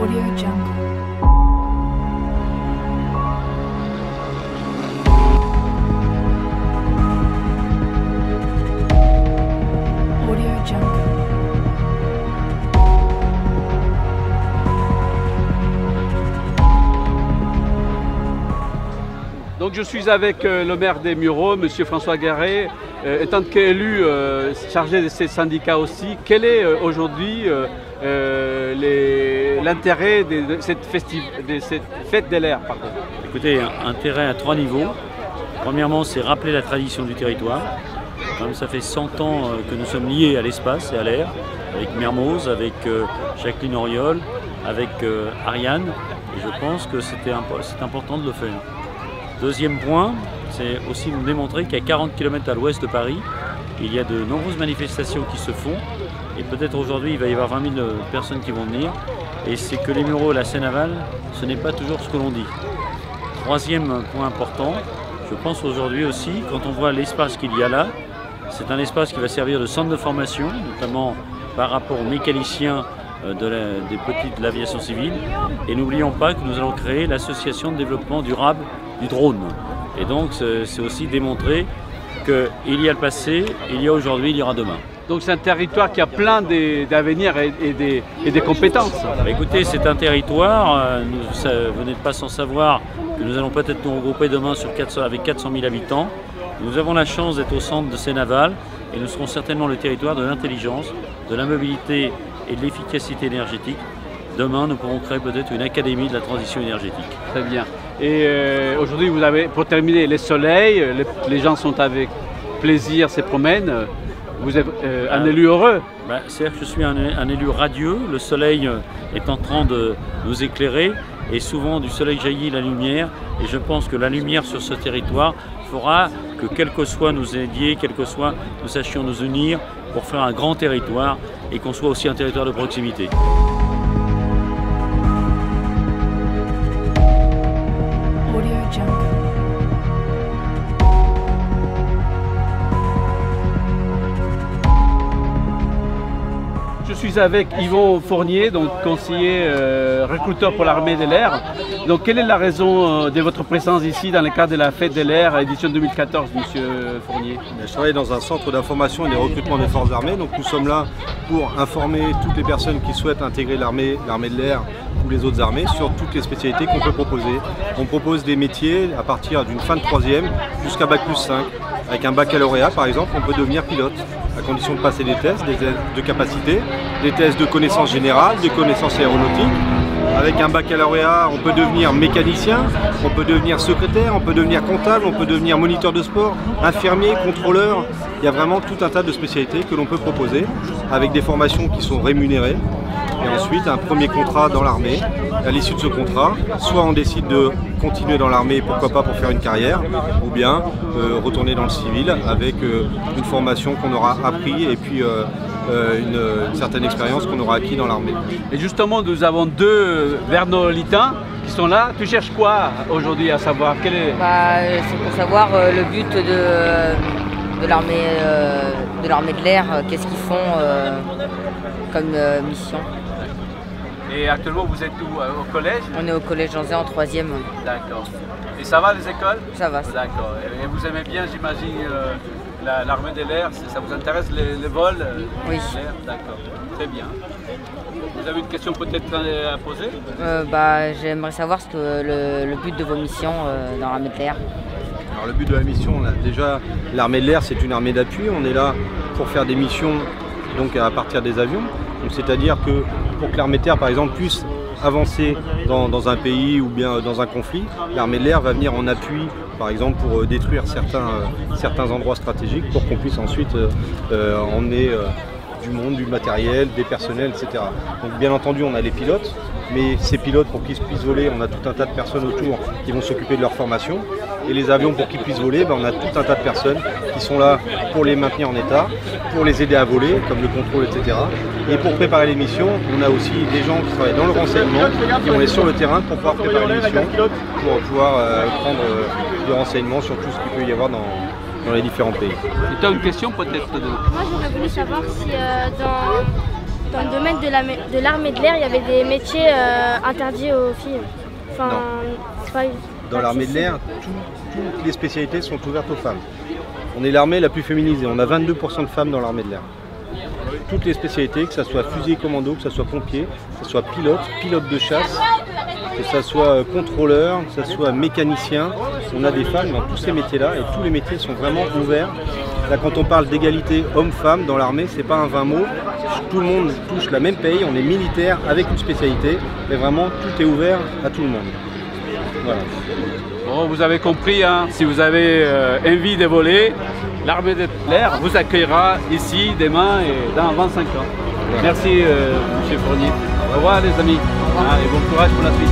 Audio Jungle. Audio Jungle. Donc je suis avec le maire des Mureaux, M. François Guéret. Étant qu'élu chargé de ces syndicats aussi, quel est aujourd'hui l'intérêt de cette fête de l'air? Écoutez, intérêt à 3 niveaux. Premièrement, c'est rappeler la tradition du territoire. Comme ça fait 100 ans que nous sommes liés à l'espace et à l'air, avec Mermoz, avec Jacqueline Auriol, avec Ariane. Et je pense que c'est important de le faire. Deuxième point, c'est aussi nous démontrer qu'à 40 km à l'ouest de Paris, il y a de nombreuses manifestations qui se font. Et peut-être aujourd'hui, il va y avoir 20 000 personnes qui vont venir. Et c'est que les Mureaux et la Seine-Aval, ce n'est pas toujours ce que l'on dit. Troisième point important, je pense aujourd'hui aussi, quand on voit l'espace qu'il y a là, c'est un espace qui va servir de centre de formation, notamment par rapport aux mécaniciens de l'aviation civile. Et n'oublions pas que nous allons créer l'association de développement durable du drone. Et donc c'est aussi démontrer qu'il y a le passé, il y a aujourd'hui, il y aura demain. Donc c'est un territoire qui a plein d'avenir et des compétences. Écoutez, c'est un territoire, vous n'êtes pas sans savoir que nous allons peut-être nous regrouper demain avec 400 000 habitants. Nous avons la chance d'être au centre de Seine-Aval et nous serons certainement le territoire de l'intelligence, de la mobilité et de l'efficacité énergétique. Demain, nous pourrons créer peut-être une académie de la transition énergétique. Très bien. Et aujourd'hui, vous avez, pour terminer, les soleils, les gens sont avec plaisir, se promènent. Vous êtes un élu heureux. C'est-à-dire que je suis un élu radieux. Le soleil est en train de nous éclairer et souvent du soleil jaillit la lumière. Et je pense que la lumière sur ce territoire fera que quel que soit nos alliés, quel que soit, nous sachions nous unir pour faire un grand territoire et qu'on soit aussi un territoire de proximité. Audio Jungle. Je suis avec Yvon Fournier, donc conseiller recruteur pour l'armée de l'air. Donc quelle est la raison de votre présence ici dans le cadre de la fête de l'air édition 2014, Monsieur Fournier? Je travaille dans un centre d'information et de recrutement des forces armées, donc nous sommes là pour informer toutes les personnes qui souhaitent intégrer l'armée de l'air ou les autres armées sur toutes les spécialités qu'on peut proposer. On propose des métiers à partir d'une fin de 3e jusqu'à Bac+5. Avec un baccalauréat par exemple, on peut devenir pilote, à condition de passer des tests de capacité, des tests de connaissances générales, de connaissances aéronautiques. Avec un baccalauréat, on peut devenir mécanicien, on peut devenir secrétaire, on peut devenir comptable, on peut devenir moniteur de sport, infirmier, contrôleur. Il y a vraiment tout un tas de spécialités que l'on peut proposer avec des formations qui sont rémunérées. Et ensuite, un premier contrat dans l'armée. À l'issue de ce contrat, soit on décide de continuer dans l'armée, pourquoi pas pour faire une carrière, ou bien retourner dans le civil avec une formation qu'on aura appris et puis une certaine expérience qu'on aura acquis dans l'armée. Et justement, nous avons deux vernolitains qui sont là. Tu cherches quoi aujourd'hui à savoir? Quel est... C'est pour savoir le but de l'armée de l'air, qu'est-ce qu'ils font comme mission. Et actuellement, vous êtes où? Au collège? On est au collège Jean Zay en 3e. D'accord. Et ça va les écoles? Ça va. D'accord. Et vous aimez bien, j'imagine, l'armée de l'air? Ça vous intéresse les vols? Oui. D'accord. Très bien. Vous avez une question peut-être à poser? J'aimerais savoir ce que le but de vos missions dans l'armée de l'air. Alors le but de la mission, déjà, l'armée de l'air, c'est une armée d'appui. On est là pour faire des missions donc à partir des avions. C'est-à-dire que pour que l'armée de terre, par exemple, puisse avancer dans un pays ou bien dans un conflit, l'armée de l'air va venir en appui, par exemple, pour détruire certains endroits stratégiques pour qu'on puisse ensuite emmener du monde, du matériel, des personnels, etc. Donc bien entendu, on a les pilotes, mais ces pilotes, pour qu'ils puissent voler, on a tout un tas de personnes autour qui vont s'occuper de leur formation. Et les avions, pour qu'ils puissent voler, on a tout un tas de personnes qui sont là pour les maintenir en état, pour les aider à voler, comme le contrôle, etc. Et pour préparer les missions, on a aussi des gens qui travaillent dans le renseignement, qui vont aller sur le terrain pour pouvoir préparer les missions, pour pouvoir prendre du renseignement sur tout ce qu'il peut y avoir dans les différents pays. Tu as une question peut-être? Moi j'aurais voulu savoir si dans le domaine de l'armée de l'air, il y avait des métiers interdits aux filles. Enfin, c'est pas Dans l'armée de l'air, toutes les spécialités sont ouvertes aux femmes. On est l'armée la plus féminisée, on a 22% de femmes dans l'armée de l'air. Toutes les spécialités, que ce soit fusilier commando, que ce soit pompier, que ce soit pilote de chasse, que ce soit contrôleur, que ce soit mécanicien, on a des femmes dans tous ces métiers-là et tous les métiers sont vraiment ouverts. Là, quand on parle d'égalité homme-femme dans l'armée, c'est pas un vain mot, tout le monde touche la même paye, on est militaire avec une spécialité, mais vraiment tout est ouvert à tout le monde. Voilà. Bon, vous avez compris, hein, si vous avez envie de voler, l'armée de l'air vous accueillera ici demain et dans 25 ans. Voilà. Merci M. Fournier. Au revoir les amis et bon courage pour la suite.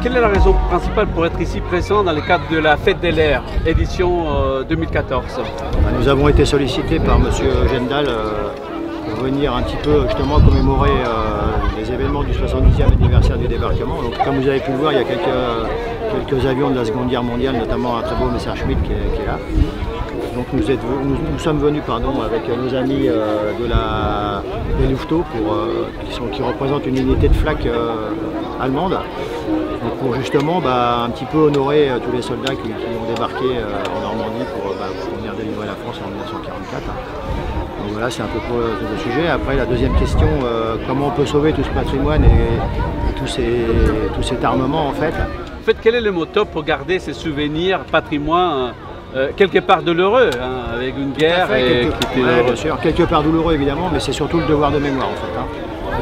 Quelle est la raison principale pour être ici présent dans le cadre de la Fête de l'air, édition 2014? Nous avons été sollicités par M. Gendal pour venir un petit peu justement commémorer les événements du 70e anniversaire du débarquement. Donc, comme vous avez pu le voir, il y a quelques avions de la Seconde Guerre mondiale, notamment un très beau Messerschmitt qui est là. Donc nous sommes venus avec nos amis des Luftau qui représentent une unité de flak allemande. Donc pour justement un petit peu honorer tous les soldats qui ont débarqué en Normandie pour venir délivrer la France en 1944. Donc voilà, c'est un peu pour le sujet. Après, la deuxième question, comment on peut sauver tout ce patrimoine et tout cet armement en fait. En fait, quel est le moteur pour garder ces souvenirs, patrimoine quelque part douloureux, hein, avec une guerre qui était bien sûr, quelque part douloureux évidemment, mais c'est surtout le devoir de mémoire en fait. Hein.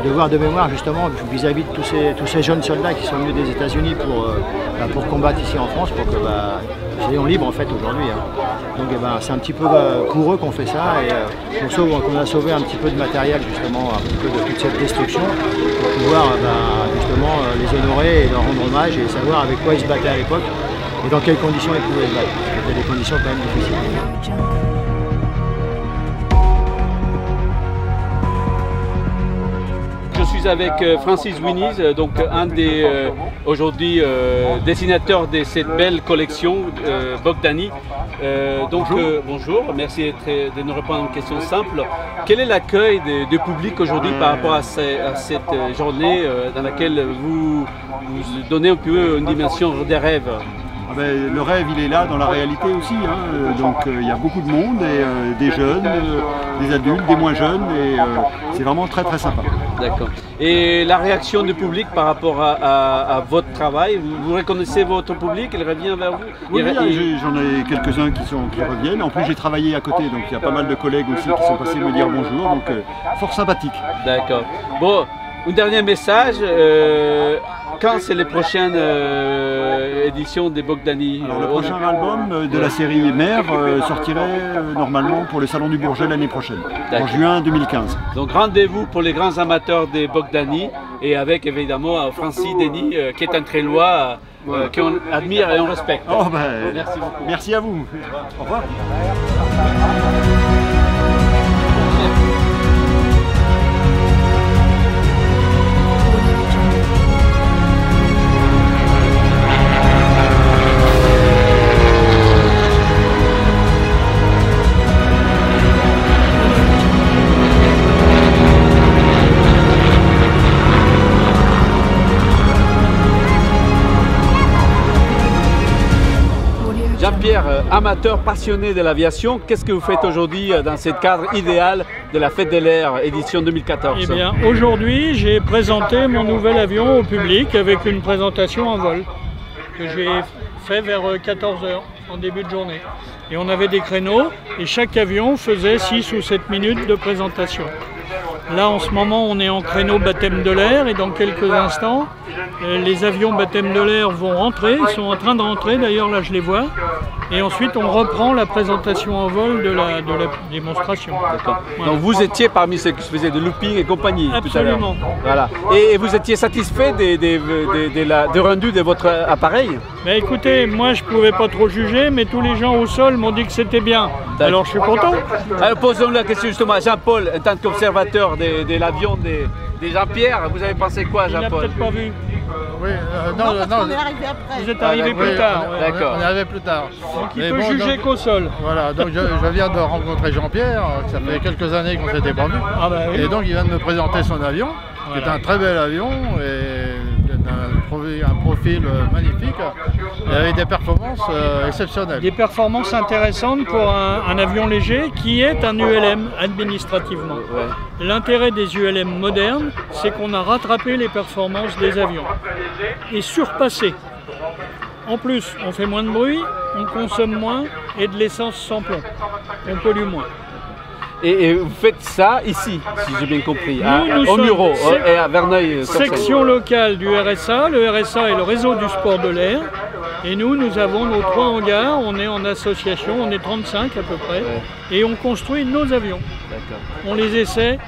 Le devoir de mémoire justement vis-à-vis de tous ces jeunes soldats qui sont venus des États-Unis pour combattre ici en France, pour que nous soyons libres en fait aujourd'hui. Hein. Donc c'est un petit peu pour eux qu'on fait ça et qu'on a sauvé un petit peu de matériel justement, un petit peu de toute cette destruction pour pouvoir justement les honorer et leur rendre hommage et savoir avec quoi ils se battaient à l'époque et dans quelles conditions ils pouvaient se battre. C'était des conditions quand même difficiles. Je suis avec Francis Winiz, donc un des aujourd'hui dessinateurs de cette belle collection Bogdani. Bonjour, merci de nous répondre à une question simple. Quel est l'accueil du public aujourd'hui par rapport à cette journée dans laquelle vous donnez un peu une dimension des rêves? Le rêve, il est là dans la réalité aussi. Hein. Donc il y a beaucoup de monde, et, des jeunes, des adultes, des moins jeunes, et c'est vraiment très très sympa. D'accord. Et la réaction du public par rapport à votre travail, vous reconnaissez votre public, il revient vers vous? Oui, j'en ai quelques-uns qui reviennent. En plus, j'ai travaillé à côté, donc il y a pas mal de collègues aussi qui sont passés me dire bonjour, donc fort sympathique. D'accord. Bon, un dernier message. Quand c'est les prochaines éditions des Bogdani? Alors, le prochain album de la série Mère sortirait normalement pour le Salon du Bourget l'année prochaine, en juin 2015. Donc rendez-vous pour les grands amateurs des Bogdani et avec évidemment Francis Denis qui est un Trélois qu'on admire et on respecte. Oh, merci beaucoup. Merci à vous. Au revoir. Jean-Pierre, amateur passionné de l'aviation, qu'est-ce que vous faites aujourd'hui dans ce cadre idéal de la Fête de l'Air édition 2014? Eh bien, aujourd'hui, j'ai présenté mon nouvel avion au public avec une présentation en vol que j'ai fait vers 14 h en début de journée. Et on avait des créneaux et chaque avion faisait 6 ou 7 minutes de présentation. Là, en ce moment, on est en créneau baptême de l'air et dans quelques instants, les avions baptême de l'air vont rentrer. Ils sont en train de rentrer, d'ailleurs, là, je les vois. Et ensuite, on reprend la présentation en vol de la démonstration. Voilà. Donc, vous étiez parmi ceux qui faisaient de looping et compagnie tout à l'heure. Absolument. Voilà. Et vous étiez satisfait du rendu de votre appareil? Mais écoutez, moi, je ne pouvais pas trop juger, mais tous les gens au sol m'ont dit que c'était bien. Alors, je suis content. Alors, posons la question justement à Jean-Paul, en tant qu'observateur de l'avion de Jean-Pierre. Vous avez pensé quoi, Jean-Paul? Il n'a peut-être pas vu. Oui, non, on est arrivé après. Vous êtes arrivé plus tard. D'accord. On est arrivé plus tard. Donc il peut juger qu'au sol. Voilà, donc je viens de rencontrer Jean-Pierre, ça fait quelques années qu'on s'était pas vu. Ah bah oui. Et donc il vient de me présenter son avion, qui est un très bel avion et un profil magnifique et avec des performances exceptionnelles. Des performances intéressantes pour un avion léger qui est un ULM administrativement. Ouais. L'intérêt des ULM modernes, c'est qu'on a rattrapé les performances des avions et surpassé. En plus, on fait moins de bruit, on consomme moins et de l'essence sans plomb. On pollue moins. Et vous faites ça ici, si j'ai bien compris, nous au Muro et à Verneuil. Section locale du RSA. Le RSA est le réseau du sport de l'air. Et nous avons nos 3 hangars. On est en association, on est 35 à peu près. Ouais. Et on construit nos avions. On les essaie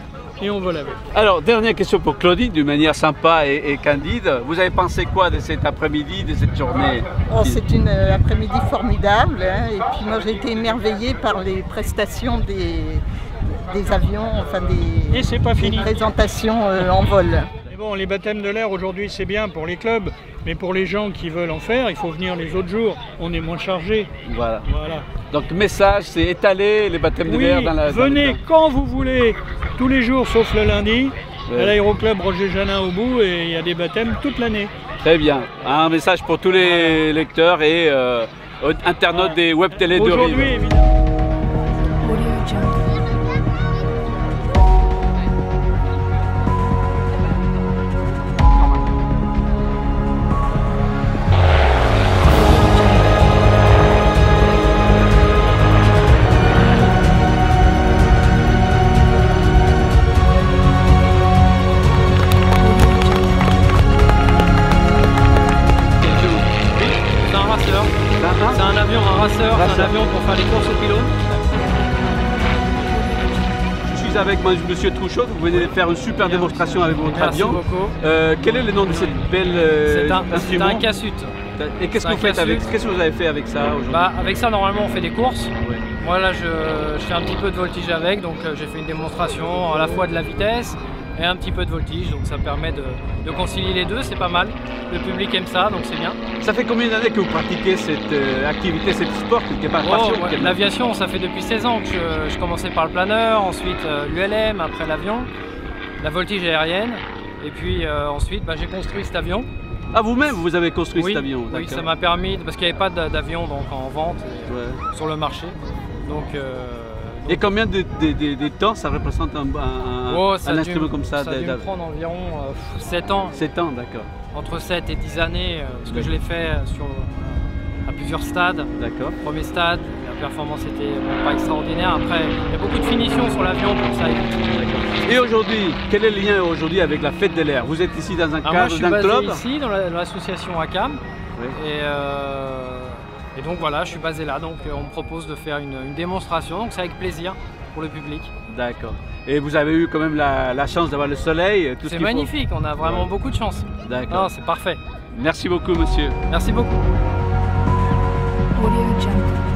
et on vole avec. Alors, dernière question pour Claudine, d'une manière sympa et candide. Vous avez pensé quoi de cet après-midi, de cette journée? C'est une après-midi formidable. Hein, et puis moi, j'ai été émerveillée par les prestations des avions, enfin des présentations en vol. Mais bon, les baptêmes de l'air aujourd'hui c'est bien pour les clubs, mais pour les gens qui veulent en faire, il faut venir les autres jours, on est moins chargé. Voilà. Donc le message c'est étaler les baptêmes de l'air dans la... Venez quand vous voulez, tous les jours sauf le lundi, à l'aéroclub Roger Janin au bout et il y a des baptêmes toute l'année. Très bien, un message pour tous les lecteurs et internautes des web télé de Rive. Aujourd'hui évidemment. C'est un avion, un raceur, c'est un avion pour faire les courses au pylône. Je suis avec monsieur Trouchot, vous venez de faire une super démonstration avec votre avion. Merci beaucoup. Quel est le nom de cette belle C'est un Cassut. Et qu'est-ce que vous faites avec? Qu'est-ce que vous avez fait avec ça aujourd'hui? Avec ça, normalement, on fait des courses. Ouais. Moi, là, je fais un petit peu de voltige avec, donc j'ai fait une démonstration à la fois de la vitesse et un petit peu de voltige, donc ça permet de concilier les deux, c'est pas mal. Le public aime ça, donc c'est bien. Ça fait combien d'années que vous pratiquez cette activité, cet sport quelque part? L'aviation, ça fait depuis 16 ans que je commençais par le planeur, ensuite l'ULM, après l'avion, la voltige aérienne, et puis ensuite j'ai construit cet avion. Ah, vous-même, vous avez construit cet avion? Oui, ça m'a permis, parce qu'il n'y avait pas d'avion en vente sur le marché. Donc, et combien de temps ça représente un instrument comme ça? Ça a dû me prendre environ 7 ans. 7 ans, d'accord. Entre 7 et 10 années, parce que je l'ai fait à plusieurs stades. D'accord. Premier stade, la performance était pas extraordinaire. Après, il y a beaucoup de finitions sur l'avion pour que ça aille. Et aujourd'hui, quel est le lien aujourd'hui avec la Fête de l'Air? Vous êtes ici dans un cadre d'un club? Je suis basé ici, dans l'association ACAM. Oui. Et donc voilà, je suis basé là, donc on me propose de faire une démonstration, donc c'est avec plaisir pour le public. D'accord. Et vous avez eu quand même la chance d'avoir le soleil, tout ce qu'il faut. C'est magnifique, on a vraiment beaucoup de chance. D'accord. C'est parfait. Merci beaucoup, monsieur. Merci beaucoup. Audio Jungle.